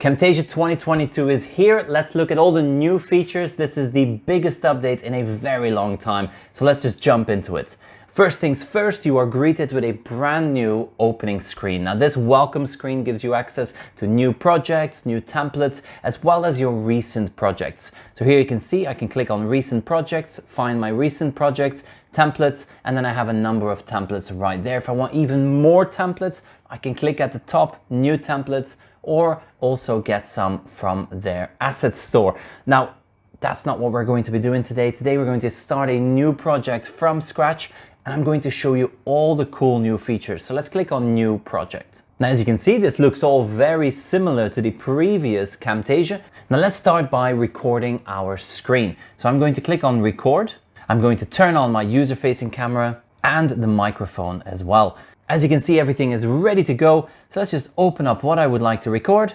Camtasia 2022 is here. Let's look at all the new features. This is the biggest update in a very long time. So let's just jump into it. First things first, you are greeted with a brand new opening screen. Now this welcome screen gives you access to new projects, new templates, as well as your recent projects. So here you can see I can click on recent projects, find my recent projects, templates, and then I have a number of templates right there. If I want even more templates, I can click at the top, new templates, or also get some from their assets store. Now, that's not what we're going to be doing today. Today, we're going to start a new project from scratch, and I'm going to show you all the cool new features. So let's click on New Project. Now, as you can see, this looks all very similar to the previous Camtasia. Now, let's start by recording our screen. So I'm going to click on Record. I'm going to turn on my user-facing camera and the microphone as well. As you can see, everything is ready to go. So let's just open up what I would like to record.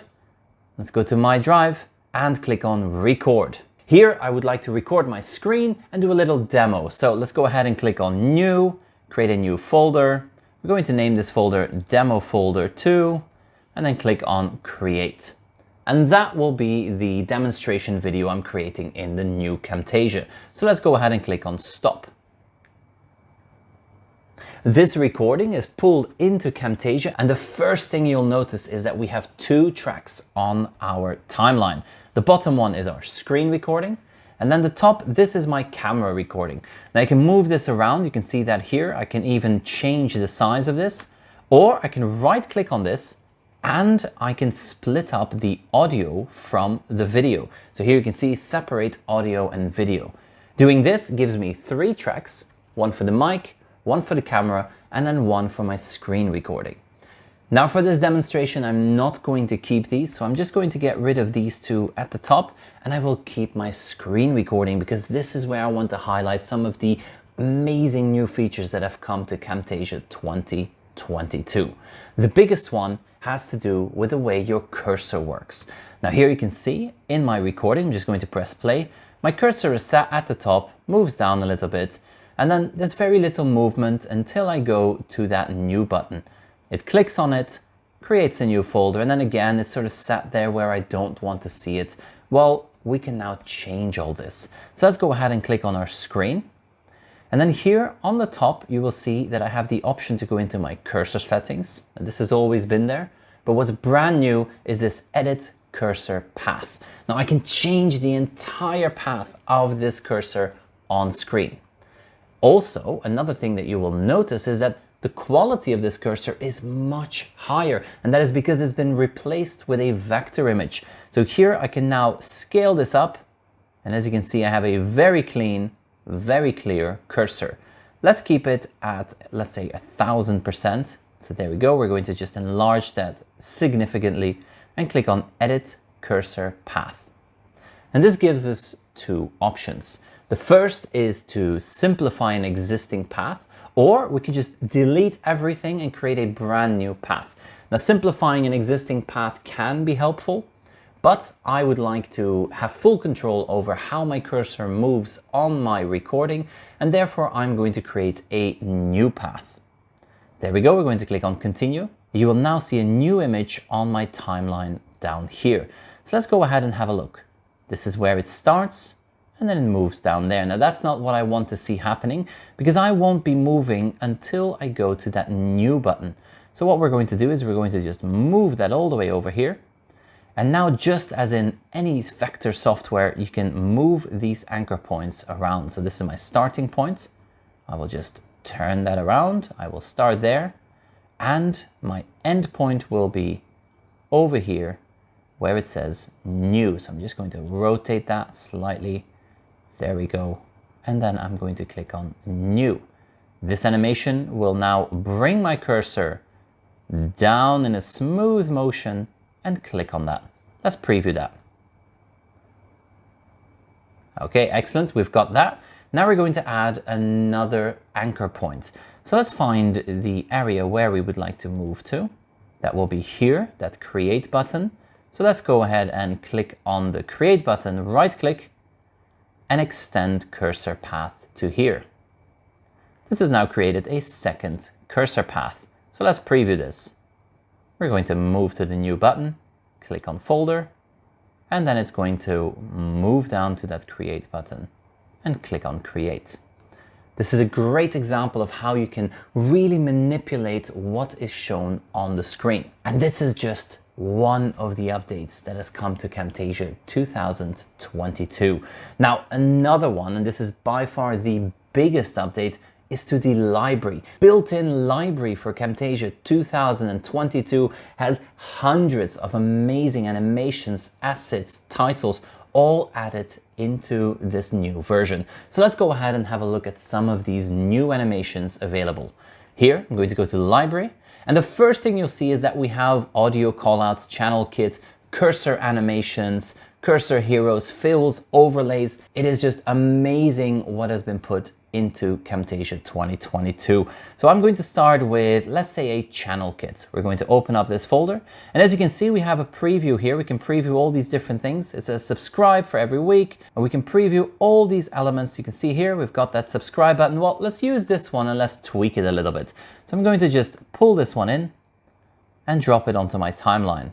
Let's go to my drive and click on Record. Here, I would like to record my screen and do a little demo. So let's go ahead and click on New, create a new folder. We're going to name this folder Demo Folder 2, and then click on Create. And that will be the demonstration video I'm creating in the new Camtasia. So let's go ahead and click on Stop. This recording is pulled into Camtasia, and the first thing you'll notice is that we have two tracks on our timeline. The bottom one is our screen recording, and then the top, this is my camera recording. Now I can move this around. You can see that here. I can even change the size of this, or I can right click on this and I can split up the audio from the video. So here you can see separate audio and video. Doing this gives me three tracks, one for the mic, one for the camera, and then one for my screen recording. Now for this demonstration, I'm not going to keep these, so I'm just going to get rid of these two at the top, and I will keep my screen recording because this is where I want to highlight some of the amazing new features that have come to Camtasia 2022. The biggest one has to do with the way your cursor works. Now here you can see in my recording, I'm just going to press play. My cursor is sat at the top, moves down a little bit, and then there's very little movement until I go to that new button. It clicks on it, creates a new folder, and then again, it's sort of sat there where I don't want to see it. Well, we can now change all this. So let's go ahead and click on our screen. And then here on the top, you will see that I have the option to go into my cursor settings. And this has always been there, but what's brand new is this Edit Cursor Path. Now I can change the entire path of this cursor on screen. Also, another thing that you will notice is that the quality of this cursor is much higher, and that is because it's been replaced with a vector image. So here I can now scale this up, and as you can see, I have a very clean, very clear cursor. Let's keep it at, let's say, 1000%. So there we go. We're going to just enlarge that significantly and click on Edit Cursor Path. And this gives us two options. The first is to simplify an existing path, or we can just delete everything and create a brand new path. Now, simplifying an existing path can be helpful, but I would like to have full control over how my cursor moves on my recording, and therefore I'm going to create a new path. There we go. We're going to click on Continue. You will now see a new image on my timeline down here. So let's go ahead and have a look. This is where it starts, and then it moves down there. Now that's not what I want to see happening because I won't be moving until I go to that new button. So what we're going to do is we're going to just move that all the way over here. And now, just as in any vector software, you can move these anchor points around. So this is my starting point. I will just turn that around. I will start there, and my end point will be over here where it says new. So I'm just going to rotate that slightly. There we go. And then I'm going to click on New. This animation will now bring my cursor down in a smooth motion and click on that. Let's preview that. Okay, excellent. We've got that. Now we're going to add another anchor point. So let's find the area where we would like to move to. That will be here, that Create button. So let's go ahead and click on the Create button, right click, and extend cursor path to here. This has now created a second cursor path. So let's preview this. We're going to move to the new button, click on folder, and then it's going to move down to that create button and click on create. This is a great example of how you can really manipulate what is shown on the screen. And this is just one of the updates that has come to Camtasia 2022. Now, another one, and this is by far the biggest update, is to the library. Built-in library for Camtasia 2022 has hundreds of amazing animations, assets, titles, all added into this new version. So let's go ahead and have a look at some of these new animations available. Here, I'm going to go to the library, and the first thing you'll see is that we have audio callouts, channel kit, cursor animations, cursor heroes, fills, overlays. It is just amazing what has been put into Camtasia 2022. So I'm going to start with, let's say, a channel kit. We're going to open up this folder, and as you can see, we have a preview here. We can preview all these different things. It says subscribe for every week, and we can preview all these elements. You can see here, we've got that subscribe button. Well, let's use this one and let's tweak it a little bit. So I'm going to just pull this one in and drop it onto my timeline.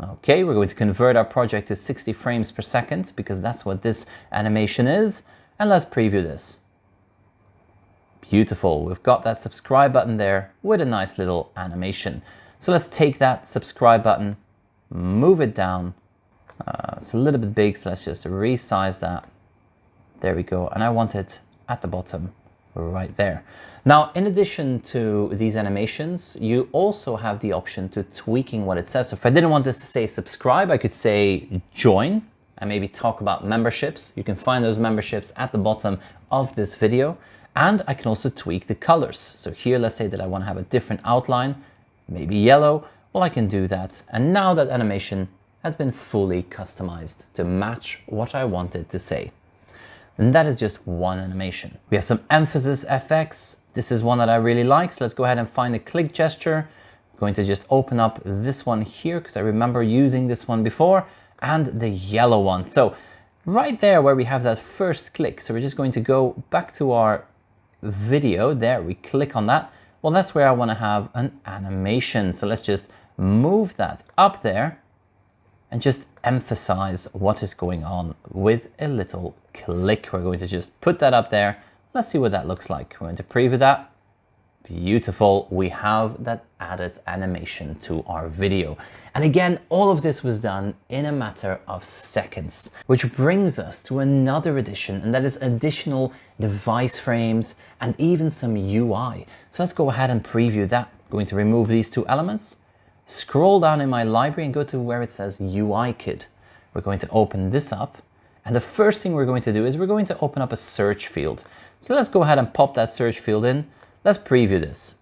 Okay, we're going to convert our project to 60 frames per second because that's what this animation is. And let's preview this. Beautiful, we've got that subscribe button there with a nice little animation. So let's take that subscribe button, move it down. It's a little bit big, so let's just resize that. There we go, and I want it at the bottom right there. Now, in addition to these animations, you also have the option to tweaking what it says. So if I didn't want this to say subscribe, I could say join and maybe talk about memberships. You can find those memberships at the bottom of this video. And I can also tweak the colors. So here, let's say that I want to have a different outline, maybe yellow. Well, I can do that. And now that animation has been fully customized to match what I wanted to say. And that is just one animation. We have some emphasis FX. This is one that I really like. So let's go ahead and find the click gesture. I'm going to just open up this one here because I remember using this one before, and the yellow one. So right there where we have that first click. So we're just going to go back to our video. There, we click on that. Well, that's where I want to have an animation. So let's just move that up there and just emphasize what is going on with a little click. We're going to just put that up there. Let's see what that looks like. We're going to preview that. Beautiful. We have that added animation to our video. And again, all of this was done in a matter of seconds, which brings us to another addition, and that is additional device frames and even some UI. So let's go ahead and preview that. I'm going to remove these two elements, scroll down in my library and go to where it says UI kit. We're going to open this up. And the first thing we're going to do is we're going to open up a search field. So let's go ahead and pop that search field in. Let's preview this.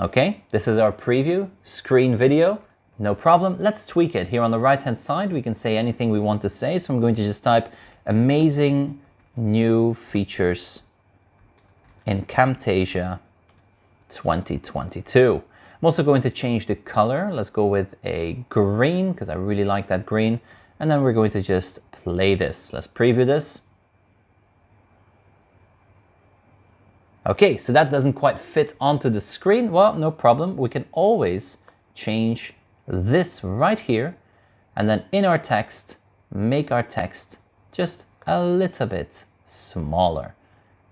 Okay, this is our preview, screen video, no problem. Let's tweak it. Here on the right-hand side, we can say anything we want to say. So I'm going to just type amazing new features in Camtasia 2022. I'm also going to change the color. Let's go with a green because I really like that green. And then we're going to just play this. Let's preview this. Okay, so that doesn't quite fit onto the screen. Well, no problem. We can always change this right here. And then in our text, make our text just a little bit smaller.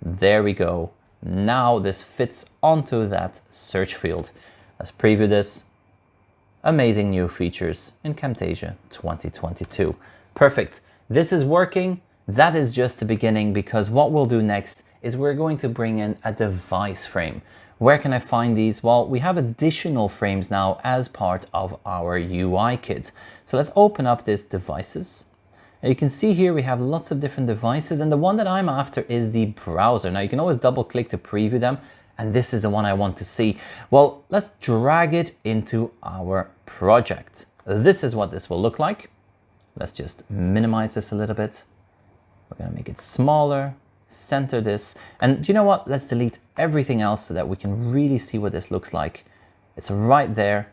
There we go. Now this fits onto that search field. Let's preview this. Amazing new features in Camtasia 2022. Perfect. This is working. That is just the beginning, because what we'll do next is we're going to bring in a device frame. Where can I find these? Well, we have additional frames now as part of our UI kit. So let's open up this devices. And you can see here we have lots of different devices, and the one that I'm after is the browser. Now you can always double click to preview them, and this is the one I want to see. Well, let's drag it into our project. This is what this will look like. Let's just minimize this a little bit. We're gonna make it smaller, center this, and do you know what? Let's delete everything else so that we can really see what this looks like. It's right there,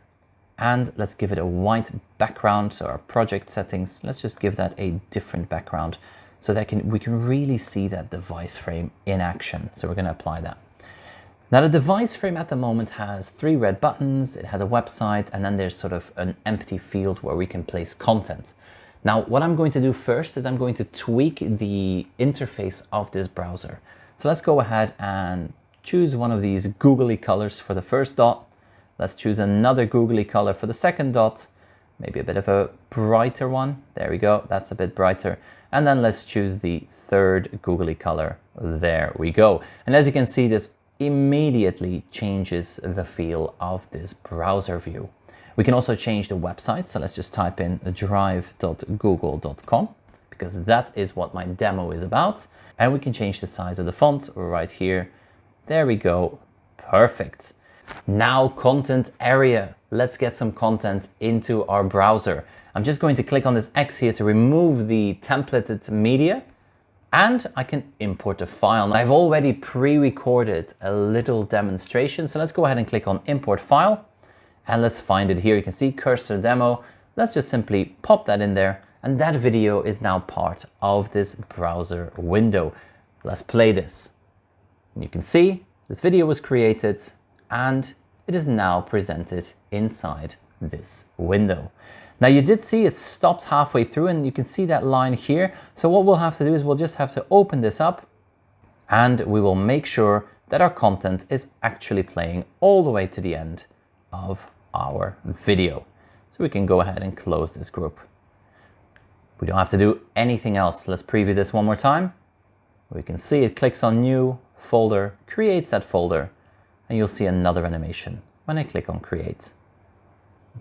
and let's give it a white background. So our project settings, let's just give that a different background so that we can really see that device frame in action. So we're gonna apply that. Now the device frame at the moment has 3 red buttons, it has a website, and then there's sort of an empty field where we can place content. Now what I'm going to do first is I'm going to tweak the interface of this browser. So let's go ahead and choose one of these googly colors for the first dot. Let's choose another googly color for the second dot, maybe a bit of a brighter one. There we go, that's a bit brighter. And then let's choose the third googly color. There we go. And as you can see, this immediately changes the feel of this browser view. We can also change the website. So let's just type in drive.google.com because that is what my demo is about. And we can change the size of the font right here. There we go. Perfect. Now content area. Let's get some content into our browser. I'm just going to click on this X here to remove the templated media, and I can import a file. Now, I've already pre-recorded a little demonstration. So let's go ahead and click on import file and let's find it here. You can see cursor demo. Let's just simply pop that in there. And that video is now part of this browser window. Let's play this. And you can see this video was created and it is now presented inside this window. Now you did see it stopped halfway through and you can see that line here. So what we'll have to do is we'll just have to open this up and we will make sure that our content is actually playing all the way to the end of our video. So we can go ahead and close this group. We don't have to do anything else. Let's preview this one more time. We can see it clicks on new folder, creates that folder, and you'll see another animation when I click on create.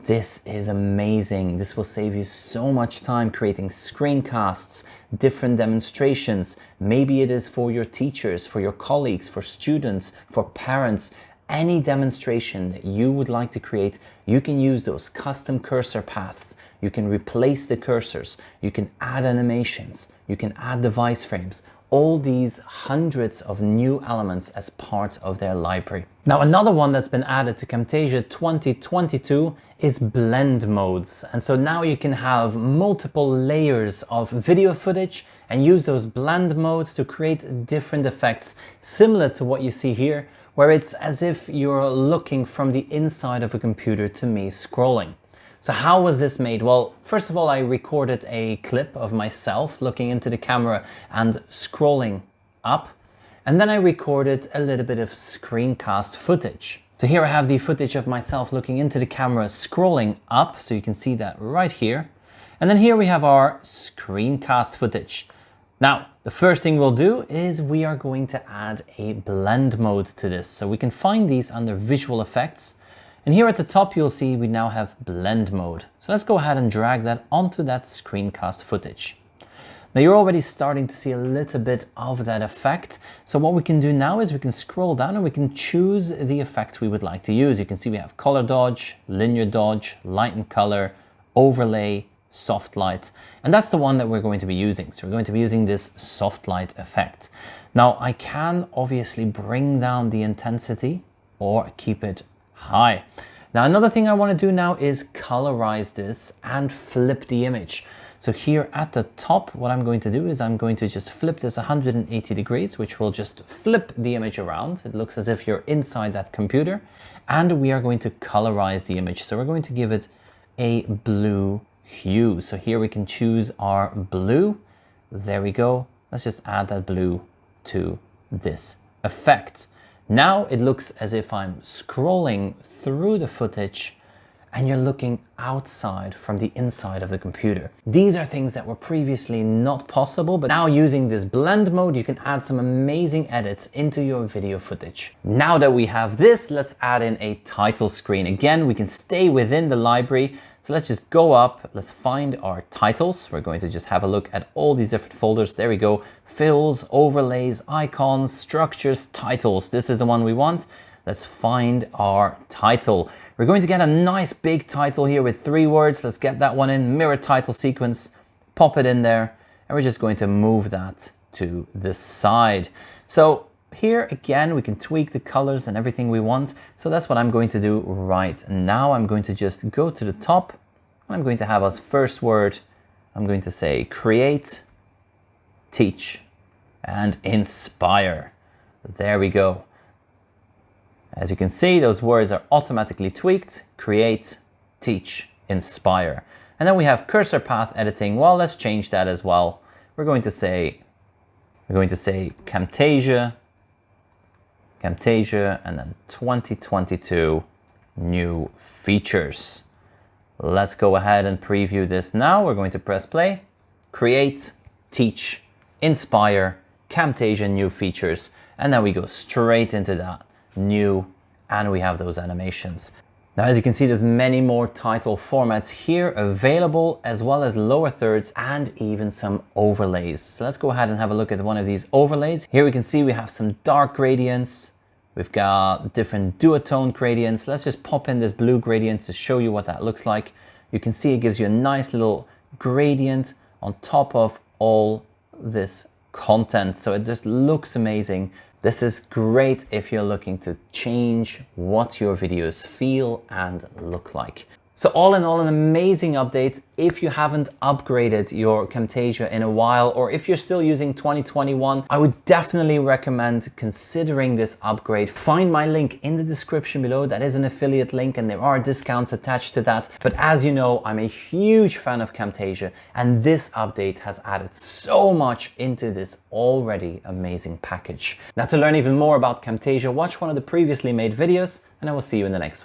This is amazing. This will save you so much time creating screencasts, different demonstrations. Maybe it is for your teachers, for your colleagues, for students, for parents. Any demonstration that you would like to create, you can use those custom cursor paths. You can replace the cursors. You can add animations. You can add device frames. All these hundreds of new elements as part of their library. Now, another one that's been added to Camtasia 2022 is blend modes. And so now you can have multiple layers of video footage and use those blend modes to create different effects, similar to what you see here, where it's as if you're looking from the inside of a computer to me scrolling. So how was this made? Well, first of all, I recorded a clip of myself looking into the camera and scrolling up. And then I recorded a little bit of screencast footage. So here I have the footage of myself looking into the camera, scrolling up. So you can see that right here. And then here we have our screencast footage. Now, the first thing we'll do is we are going to add a blend mode to this. So we can find these under visual effects. And here at the top, you'll see we now have blend mode. So let's go ahead and drag that onto that screencast footage. Now you're already starting to see a little bit of that effect. So what we can do now is we can scroll down and we can choose the effect we would like to use. You can see we have color dodge, linear dodge, light and color, overlay, soft light. And that's the one that we're going to be using. So we're going to be using this soft light effect. Now I can obviously bring down the intensity or keep it high. Now another thing I want to do now is colorize this and flip the image. So here at the top, what I'm going to do is I'm going to just flip this 180 degrees, which will just flip the image around. It looks as if you're inside that computer, and we are going to colorize the image. So we're going to give it a blue hue. So here we can choose our blue. There we go. Let's just add that blue to this effect. Now it looks as if I'm scrolling through the footage and you're looking outside from the inside of the computer. These are things that were previously not possible, but now using this blend mode, you can add some amazing edits into your video footage. Now that we have this, let's add in a title screen. Again, we can stay within the library. So let's just go up, let's find our titles. We're going to just have a look at all these different folders. There we go. Fills, overlays, icons, structures, titles. This is the one we want. Let's find our title. We're going to get a nice big title here with 3 words. Let's get that one in, mirror title sequence, pop it in there, and we're just going to move that to the side. So here again, we can tweak the colors and everything we want. So that's what I'm going to do right now. I'm going to just go to the top and I'm going to have as first word, I'm going to say create, teach, and inspire. There we go. As you can see, those words are automatically tweaked: create, teach, inspire. And then we have cursor path editing. Well, let's change that as well. We're going to say Camtasia, and then 2022 new features. Let's go ahead and preview this now. We're going to press play. Create, teach, inspire, Camtasia new features. And then we go straight into that new, and we have those animations. Now, as you can see, there's many more title formats here available, as well as lower thirds and even some overlays. So let's go ahead and have a look at one of these overlays. Here we can see we have some dark gradients. We've got different duotone gradients. Let's just pop in this blue gradient to show you what that looks like. You can see it gives you a nice little gradient on top of all this content. So it just looks amazing. This is great if you're looking to change what your videos feel and look like. So all in all, an amazing update. If you haven't upgraded your Camtasia in a while, or if you're still using 2021, I would definitely recommend considering this upgrade. Find my link in the description below. That is an affiliate link and there are discounts attached to that. But as you know, I'm a huge fan of Camtasia, and this update has added so much into this already amazing package. Now, to learn even more about Camtasia, watch one of the previously made videos, and I will see you in the next one.